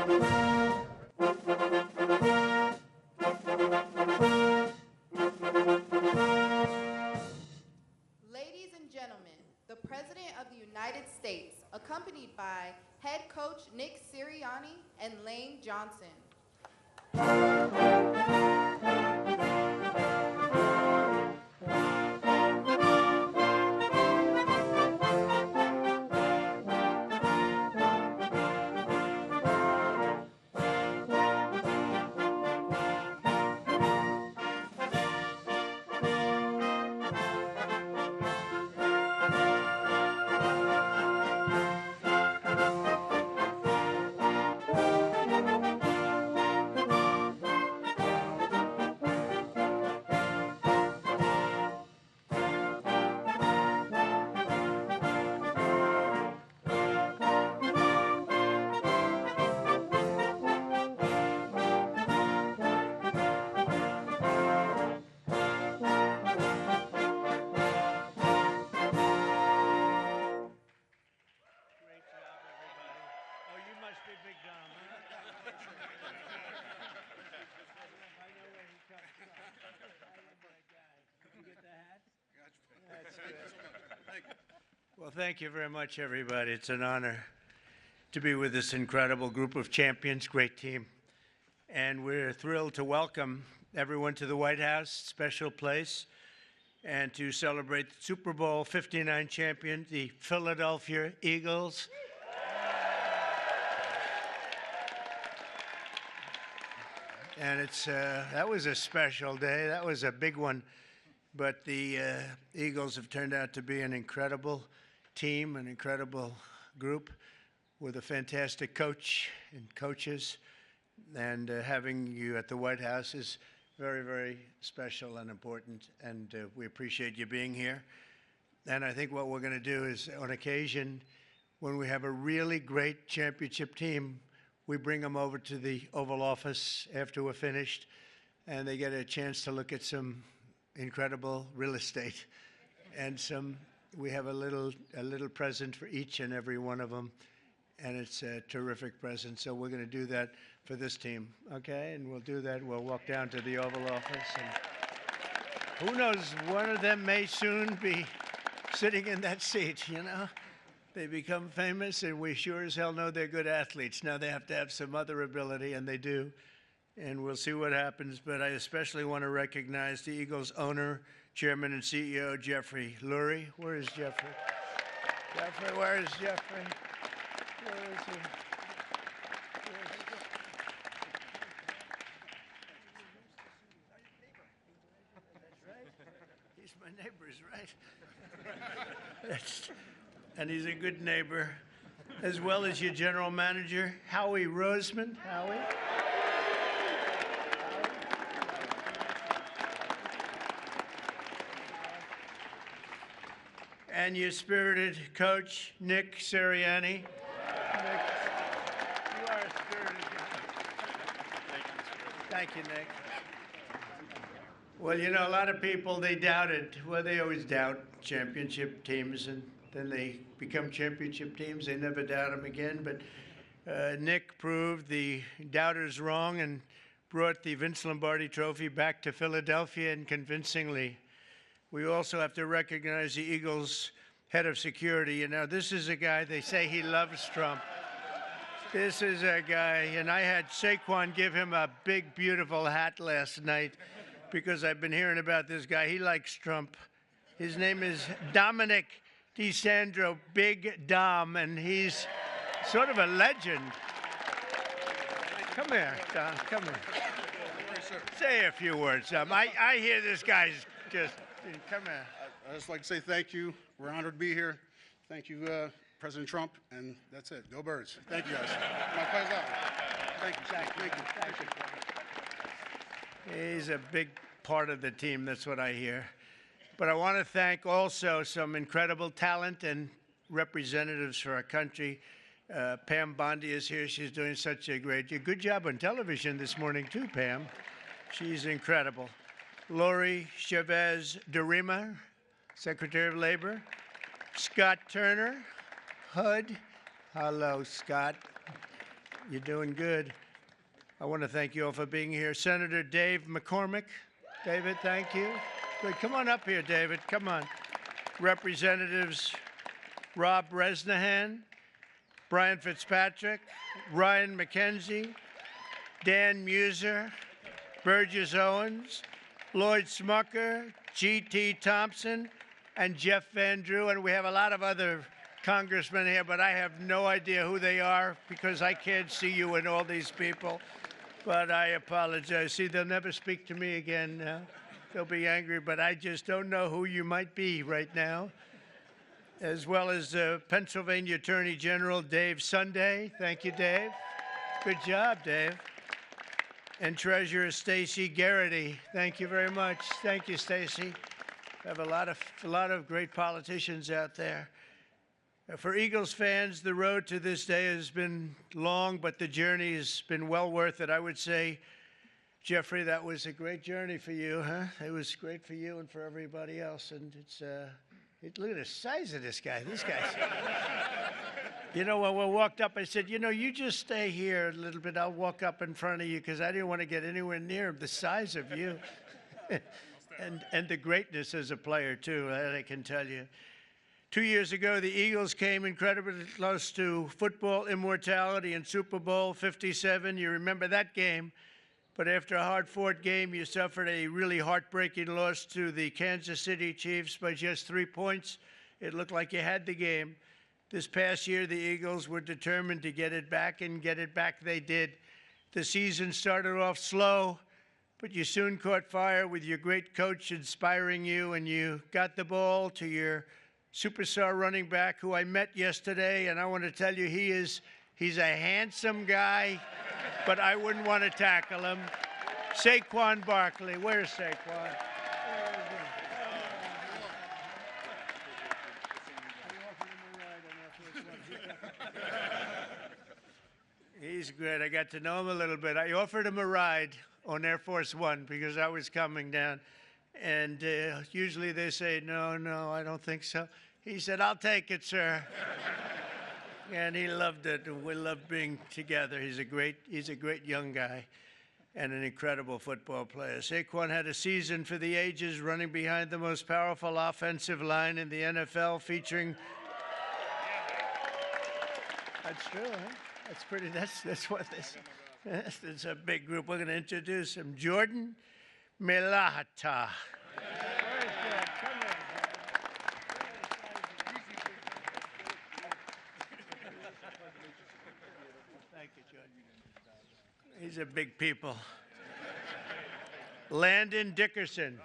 Ladies and gentlemen, the President of the United States, accompanied by head coach Nick Sirianni and Lane Johnson. Well, thank you very much, everybody. It's an honor to be with this incredible group of champions, great team. And we're thrilled to welcome everyone to the White House, special place, and to celebrate the Super Bowl 59 champion, the Philadelphia Eagles. And that was a special day. That was a big one. But the Eagles have turned out to be an incredible team, an incredible group with a fantastic coach and coaches. And having you at the White House is very, very special and important. And we appreciate you being here. And I think what we're going to do is, on occasion, when we have a really great championship team, we bring them over to the Oval Office after we're finished, and they get a chance to look at some incredible real estate. And we have a little present for each and every one of them, and it's a terrific present. So we're going to do that for this team, okay? And we'll do that. We'll walk down to the Oval Office, and who knows, one of them may soon be sitting in that seat, you know? They become famous, and we sure as hell know they're good athletes. Now they have to have some other ability, and they do. And we'll see what happens. But I especially want to recognize the Eagles owner, chairman, and CEO, Jeffrey Lurie. Where is Jeffrey? Jeffrey, where is Jeffrey? Where is he? That's right. He's my neighbor, right? And he's a good neighbor, as well as your general manager, Howie Roseman. Howie? And your spirited coach, Nick Sirianni. Nick, you are a spirited guy. Thank you, Nick. Well, you know, a lot of people, they doubted. Well, they always doubt championship teams, and then they become championship teams. They never doubt them again. But Nick proved the doubters wrong and brought the Vince Lombardi Trophy back to Philadelphia, and convincingly. We also have to recognize the Eagles' head of security. You know, this is a guy, they say he loves Trump. This is a guy, and I had Saquon give him a big, beautiful hat last night because I've been hearing about this guy. He likes Trump. His name is Dominic DeSandro, Big Dom, and he's sort of a legend. Come here, Dom, come here. Say a few words, Dom. I hear this guy's just... Come here. I'd just like to say thank you. We're honored to be here. Thank you, President Trump, and that's it. Go Birds. Thank you, guys. My pleasure. Thank you. Thank you. He's a big part of the team. That's what I hear. But I want to thank also some incredible talent and representatives for our country. Pam Bondi is here. She's doing such a good job on television this morning, too, Pam. She's incredible. Lori Chavez Durima, Secretary of Labor. Scott Turner, HUD. Hello, Scott. You're doing good. I want to thank you all for being here. Senator Dave McCormick. David, thank you. Good. Come on up here, David. Come on. Representatives Rob Bresnahan, Brian Fitzpatrick, Ryan McKenzie, Dan Muser, Burgess Owens, Lloyd Smucker, G.T. Thompson, and Jeff Van Drew. And we have a lot of other congressmen here, but I have no idea who they are because I can't see you and all these people. But I apologize. See, they'll never speak to me again now. They'll be angry, but I just don't know who you might be right now. As well as Pennsylvania Attorney General Dave Sunday. Thank you, Dave. Good job, Dave. And Treasurer Stacey Garrity. Thank you very much. Thank you, Stacey. We have a lot of great politicians out there. For Eagles fans, the road to this day has been long, but the journey has been well worth it. I would say, Jeffrey, that was a great journey for you, huh? It was great for you and for everybody else. And look at the size of this guy. This guy's. You know, when we walked up, I said, you just stay here a little bit. I'll walk up in front of you because I didn't want to get anywhere near the size of you. and the greatness as a player, too, I can tell you. 2 years ago, the Eagles came incredibly close to football immortality in Super Bowl 57. You remember that game. But after a hard-fought game, you suffered a really heartbreaking loss to the Kansas City Chiefs by just 3 points. It looked like you had the game. This past year, the Eagles were determined to get it back, and get it back they did. The season started off slow, but you soon caught fire with your great coach inspiring you, and you got the ball to your superstar running back, who I met yesterday, and I want to tell you, he's a handsome guy, but I wouldn't want to tackle him. Saquon Barkley. Where's Saquon? He's great. I got to know him a little bit. I offered him a ride on Air Force One because I was coming down. And usually they say, no, I don't think so. He said, I'll take it, sir. And he loved it, and we loved being together. He's a great young guy and an incredible football player. Saquon had a season for the ages, running behind the most powerful offensive line in the NFL, featuring... That's true, huh? That's what this... It's a big group. We're going to introduce him. Jordan Melahata. Thank you, Jordan. These are big people. Landon Dickerson.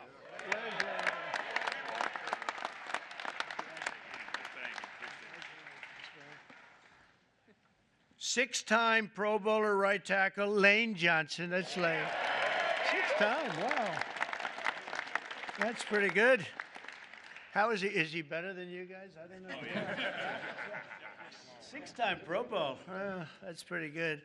Six-time Pro Bowler right tackle, Lane Johnson. That's Lane. 6-time, wow. That's pretty good. How is he? Is he better than you guys? I don't know. Oh, yeah. 6-time Pro Bowl. That's pretty good.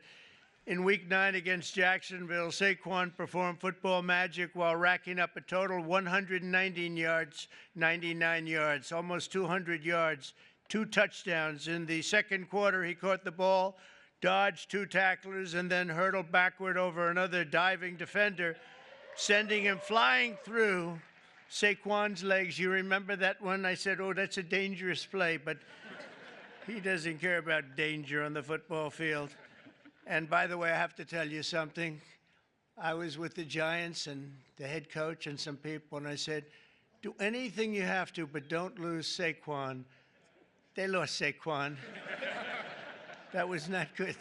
In Week 9 against Jacksonville, Saquon performed football magic while racking up a total 119 yards, 99 yards, almost 200 yards, 2 touchdowns. In the second quarter, he caught the ball, dodged 2 tacklers, and then hurtled backward over another diving defender, sending him flying through Saquon's legs. You remember that one? I said, oh, that's a dangerous play, but he doesn't care about danger on the football field. And by the way, I have to tell you something. I was with the Giants and the head coach and some people, and I said, do anything you have to, but don't lose Saquon. They lost Saquon. That was not good.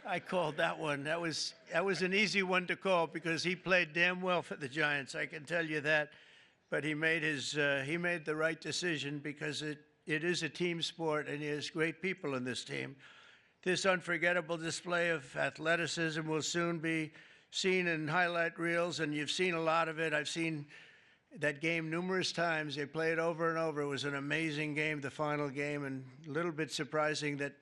I called that one. That was an easy one to call because he played damn well for the Giants. I can tell you that. But he made the right decision because it is a team sport, and he has great people in this team. This unforgettable display of athleticism will soon be seen in highlight reels, and you've seen a lot of it. I've seen that game numerous times. They play it over and over. It was an amazing game, the final game, and a little bit surprising that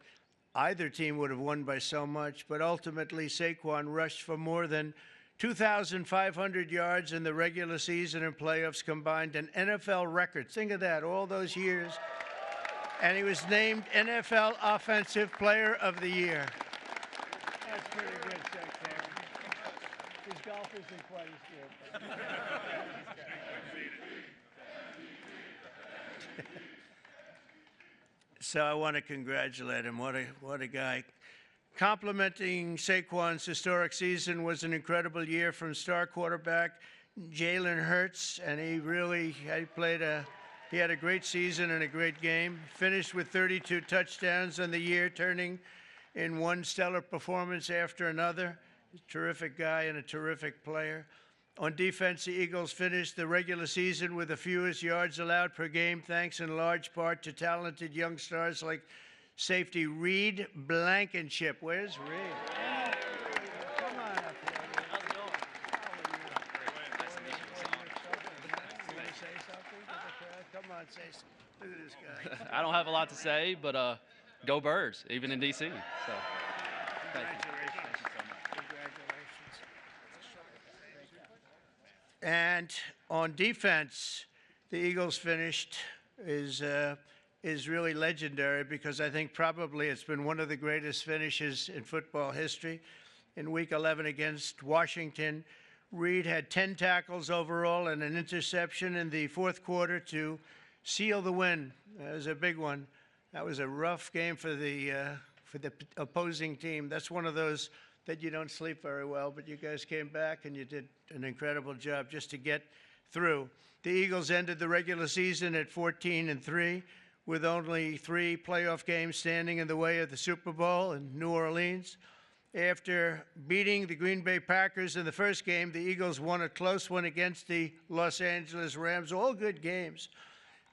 either team would have won by so much. But ultimately, Saquon rushed for more than 2,500 yards in the regular season and playoffs combined, an NFL record. Think of that, all those years. And he was named NFL Offensive Player of the Year. That's pretty good, Secretary. His golf isn't quite as good. So I want to congratulate him. What a guy. Complimenting Saquon's historic season was an incredible year from star quarterback Jalen Hurts, and he had a great season and a great game. Finished with 32 touchdowns on the year, turning in one stellar performance after another. Terrific guy and a terrific player. On defense, the Eagles finished the regular season with the fewest yards allowed per game, thanks in large part to talented young stars like safety Reed Blankenship. Where's Reed? Come on up here. How's it going? Nice to meet you. You want to say something to the crowd? Come on, say something. Look at this guy. I don't have a lot to say, but go Birds, even in D.C. So, thank you. And on defense, the Eagles finished is really legendary because I think probably it's been one of the greatest finishes in football history. In Week 11 against Washington, Reed had 10 tackles overall and an interception in the fourth quarter to seal the win. That was a big one. That was a rough game for the opposing team. That's one of those that you don't sleep very well, but you guys came back and you did an incredible job just to get through. The Eagles ended the regular season at 14-3 with only 3 playoff games standing in the way of the Super Bowl in New Orleans. After beating the Green Bay Packers in the first game, the Eagles won a close one against the Los Angeles Rams, all good games.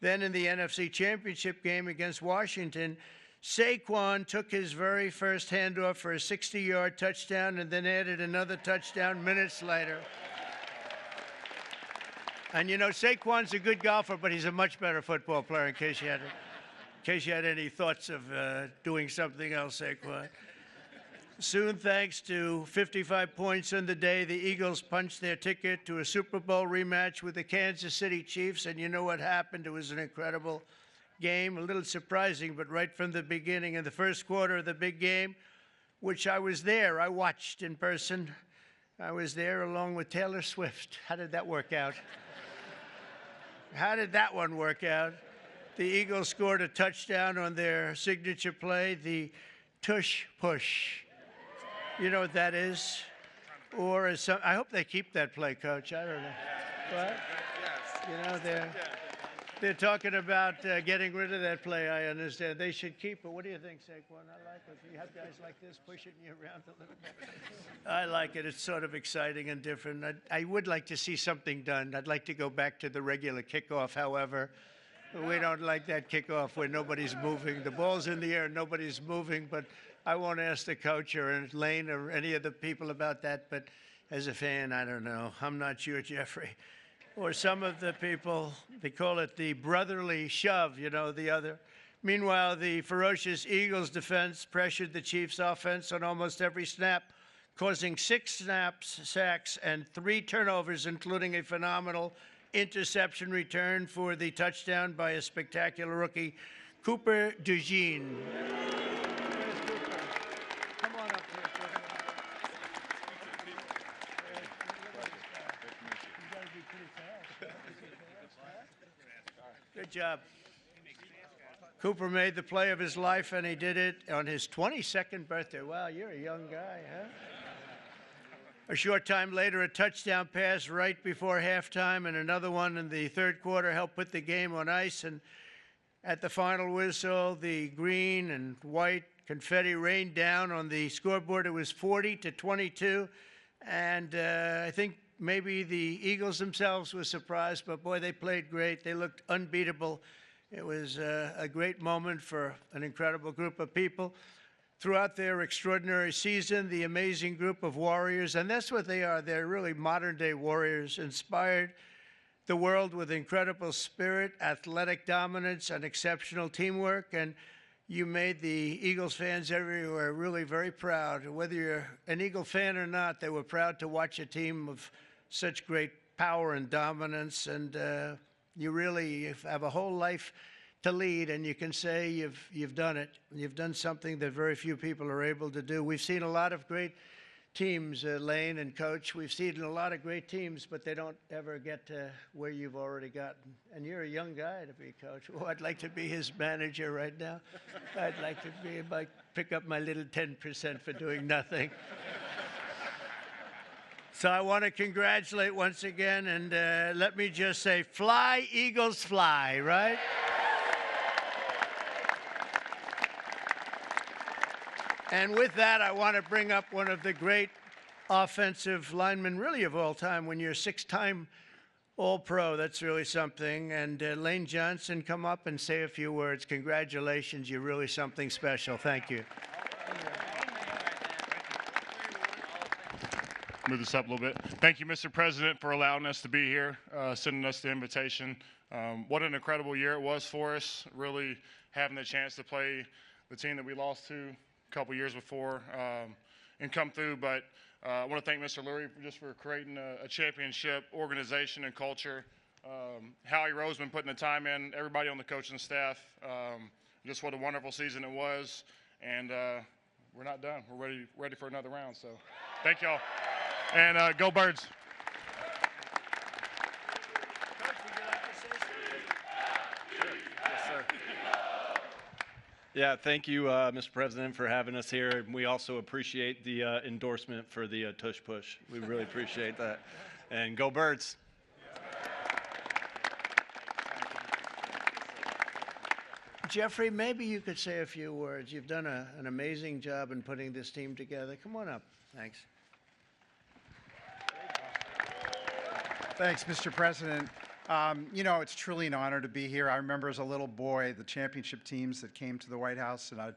Then in the NFC Championship game against Washington, Saquon took his very first handoff for a 60-yard touchdown and then added another touchdown minutes later. And you know, Saquon's a good golfer, but he's a much better football player, in case you had any thoughts of doing something else, Saquon. Soon, thanks to 55 points on the day, the Eagles punched their ticket to a Super Bowl rematch with the Kansas City Chiefs, and you know what happened? It was an incredible game, a little surprising, but right from the beginning, in the first quarter of the big game, which I was there, I watched in person. I was there along with Taylor Swift. How did that work out? How did that one work out? The Eagles scored a touchdown on their signature play, the tush push. You know what that is? Or I hope they keep that play, Coach. I don't know. What? You know, they're talking about getting rid of that play, I understand. They should keep it. What do you think, Saquon? I like it. You have guys like this pushing you around a little bit. I like it. It's sort of exciting and different. I would like to see something done. I'd like to go back to the regular kickoff, however. We don't like that kickoff where nobody's moving. The ball's in the air, nobody's moving, but I won't ask the coach or Lane or any of the people about that, but as a fan, I don't know. I'm not sure, Jeffrey. Or some of the people, they call it the brotherly shove, you know, the other. Meanwhile, the ferocious Eagles defense pressured the Chiefs' offense on almost every snap, causing 6 sacks, and 3 turnovers, including a phenomenal interception return for the touchdown by a spectacular rookie, Cooper DeJean. Come on up here. Good job. Cooper made the play of his life, and he did it on his 22nd birthday. Wow, you're a young guy, huh? A short time later, a touchdown pass right before halftime and another one in the third quarter helped put the game on ice. And at the final whistle, the green and white confetti rained down on the scoreboard. It was 40-22. And I think maybe the Eagles themselves were surprised, but boy, they played great. They looked unbeatable. It was a great moment for an incredible group of people. Throughout their extraordinary season, the amazing group of warriors, and that's what they are, they're really modern-day warriors, inspired the world with incredible spirit, athletic dominance, and exceptional teamwork, and you made the Eagles fans everywhere really very proud. Whether you're an Eagle fan or not, they were proud to watch a team of such great power and dominance, and you really have a whole life to lead, and you can say you've done it. You've done something that very few people are able to do. We've seen a lot of great teams, Lane and Coach. We've seen a lot of great teams, but they don't ever get to where you've already gotten. And you're a young guy to be coach. Oh, I'd like to be his manager right now. I'd like to be, pick up my little 10% for doing nothing. So I want to congratulate once again, and let me just say, fly, Eagles, fly, right? And with that, I want to bring up one of the great offensive linemen, really of all time. When you're a 6-time All-Pro, that's really something. And Lane Johnson, come up and say a few words. Congratulations, you're really something special. Thank you. Move this up a little bit. Thank you, Mr. President, for allowing us to be here, sending us the invitation. What an incredible year it was for us, really having the chance to play the team that we lost to a couple years before and come through. But I want to thank Mr. Lurie just for creating a championship organization and culture. Howie Roseman putting the time in, everybody on the coaching staff. Just what a wonderful season it was. And we're not done. We're ready for another round. So thank y'all. And go Birds. Coach, would you like to say something? Yes, sir. Yeah, thank you, Mr. President, for having us here. We also appreciate the endorsement for the tush push. We really appreciate that. And go Birds. Jeffrey, maybe you could say a few words. You've done an amazing job in putting this team together. Come on up. Thanks. Thanks, Mr. President. You know, it's truly an honor to be here. I remember as a little boy the championship teams that came to the White House, and I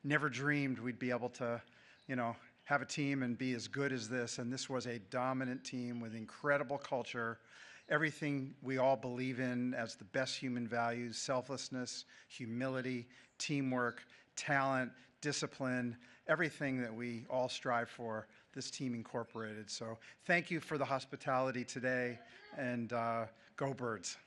never dreamed we'd be able to, you know, have a team and be as good as this. And this was a dominant team with incredible culture, everything we all believe in as the best human values: selflessness, humility, teamwork, talent, discipline, everything that we all strive for, this team incorporated. So thank you for the hospitality today, and go Birds.